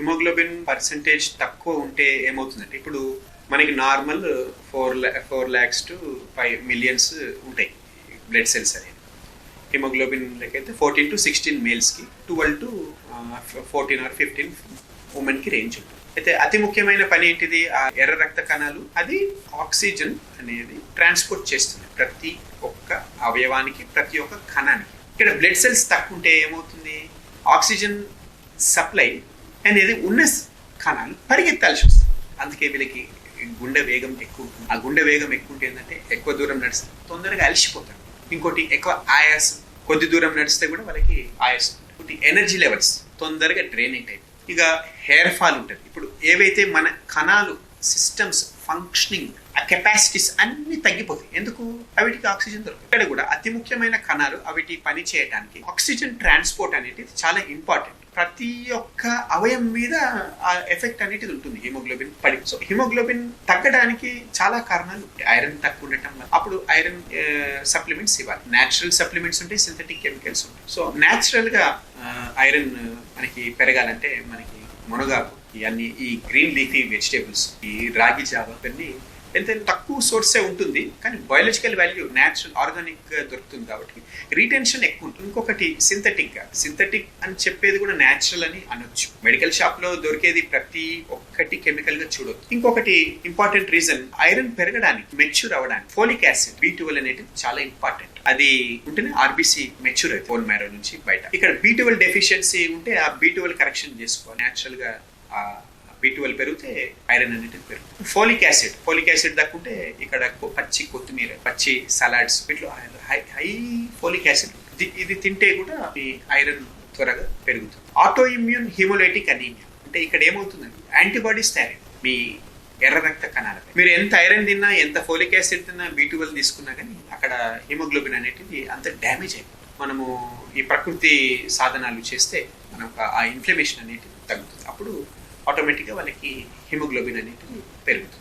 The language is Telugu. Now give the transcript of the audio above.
హిమోగ్లోబిన్ పర్సెంటేజ్ తక్కువ ఉంటే ఏమవుతుందంటే, ఇప్పుడు మనకి నార్మల్ 4 lakhs to 5 millions ఉంటాయి బ్లడ్ సెల్స్ అనేది. హిమోగ్లోబిన్ అయితే 14 to 16 మేల్స్కి, 12 to 14 or 15 ఉమెన్కి రేంజ్ ఉంటుంది. అయితే అతి ముఖ్యమైన పని ఏంటిది? ఆ ఎర్ర రక్త కణాలు అది ఆక్సిజన్ అనేది ట్రాన్స్పోర్ట్ చేస్తుంది ప్రతి ఒక్క అవయవానికి, ప్రతి ఒక్క కణానికి. ఇక్కడ బ్లడ్ సెల్స్ తక్కువ ఉంటే ఏమవుతుంది? ఆక్సిజన్ సప్లై అనేది ఉన్న కణాలు పరిగెత్తాల్సి వస్తుంది. అందుకే వీళ్ళకి గుండె వేగం ఎక్కువ ఉంటుంది. ఆ గుండె వేగం ఎక్కువ ఉంటే ఏంటంటే ఎక్కువ దూరం నడిస్తే తొందరగా అలసిపోతారు. ఇంకోటి ఎక్కువ ఆయాసం, కొద్ది దూరం నడిస్తే కూడా వాళ్ళకి ఆయాసం. ఇంకోటి ఎనర్జీ లెవెల్స్ తొందరగా డ్రైనింగ్ టైప్. ఇక హెయిర్ ఫాల్ ఉంటుంది. ఇప్పుడు ఏవైతే మన కణాలు సిస్టమ్స్ ఫంక్షనింగ్ ఆ కెపాసిటీస్ అన్ని తగ్గిపోతాయి. ఎందుకు? అవిటికి ఆక్సిజన్ దొరకదు. ఇక్కడ కూడా అతి ముఖ్యమైన కణాలు అవిటి పని చేయడానికి ఆక్సిజన్ ట్రాన్స్పోర్ట్ అనేది చాలా ఇంపార్టెంట్. ప్రతి ఒక్క అవయం మీద ఆ ఎఫెక్ట్ అనేది ఉంటుంది హిమోగ్లోబిన్ పడి. సో హిమోగ్లోబిన్ తగ్గడానికి చాలా కారణాలు ఉంటాయి. ఐరన్ తక్కువ ఉండటం వల్ల అప్పుడు ఐరన్ సప్లిమెంట్స్ ఇవ్వాలి. న్యాచురల్ సప్లిమెంట్స్ ఉంటాయి, సింథటిక్ కెమికల్స్ ఉంటాయి. సో న్యాచురల్ గా ఐరన్ మనకి పెరగాలంటే మనకి మునగాకు, ఇవన్నీ ఈ గ్రీన్ లీఫీ వెజిటేబుల్స్, ఈ రాగి జావ ఇవన్నీ ఎంత తక్కువ సోర్సే ఉంటుంది, కానీ బయాలజికల్ వాల్యూ న్యాచురల్ ఆర్గానిక్ గా దొరుకుతుంది కాబట్టి రీటెన్షన్ ఎక్కువ ఉంటుంది. ఇంకొకటి సింథటిక్ అని చెప్పేది కూడా న్యాచురల్ అని అనొచ్చు. మెడికల్ షాప్ లో దొరికేది ప్రతి ఒక్కటి కెమికల్ గా చూడొచ్చు. ఇంకొకటి ఇంపార్టెంట్ రీజన్ ఐరన్ పెరగడానికి, మెచ్యూర్ అవ్వడానికి ఫోలిక్ యాసిడ్ B12 అనేది చాలా ఇంపార్టెంట్. అది ఉంటేనే ఆర్బీసీ మెచ్యూర్ అవుతుంది బోన్ మ్యారో నుంచి బయట. ఇక్కడ B12 డెఫిషియన్సీ ఉంటే ఆ B12 కరెక్షన్ చేసుకోవాలి. న్యాచురల్ గా ఆ B12 పెరిగితే ఐరన్ అనేది పెరుగుతుంది. ఫోలిక్ యాసిడ్ దక్కుంటే ఇక్కడ పచ్చి కొత్తిమీర, పచ్చి సలాడ్స్ వీటిలో హై ఫోలిక్ యాసిడ్. ఇది తింటే కూడా మీ ఐరన్ త్వరగా పెరుగుతుంది. ఆటో ఇమ్యూన్ హిమోలైటిక్ అనీమియా అంటే ఇక్కడ ఏమవుతుందండి? యాంటీబాడీస్ తయారు మీ ఎర్ర రక్త కణాలపై. మీరు ఎంత ఐరన్ తిన్నా, ఎంత ఫోలిక్ యాసిడ్ తిన్నా, B12 తీసుకున్నా కానీ అక్కడ హిమోగ్లోబిన్ అనేది అంత డ్యామేజ్ అయిపోతుంది. మనము ఈ ప్రకృతి సాధనాలు చేస్తే మనకు ఆ ఇన్ఫ్లమేషన్ అనేది తగ్గుతుంది. అప్పుడు ఆటోమేటిక్గా వాళ్ళకి హిమోగ్లోబిన్ అనేది పెరుగుతుంది.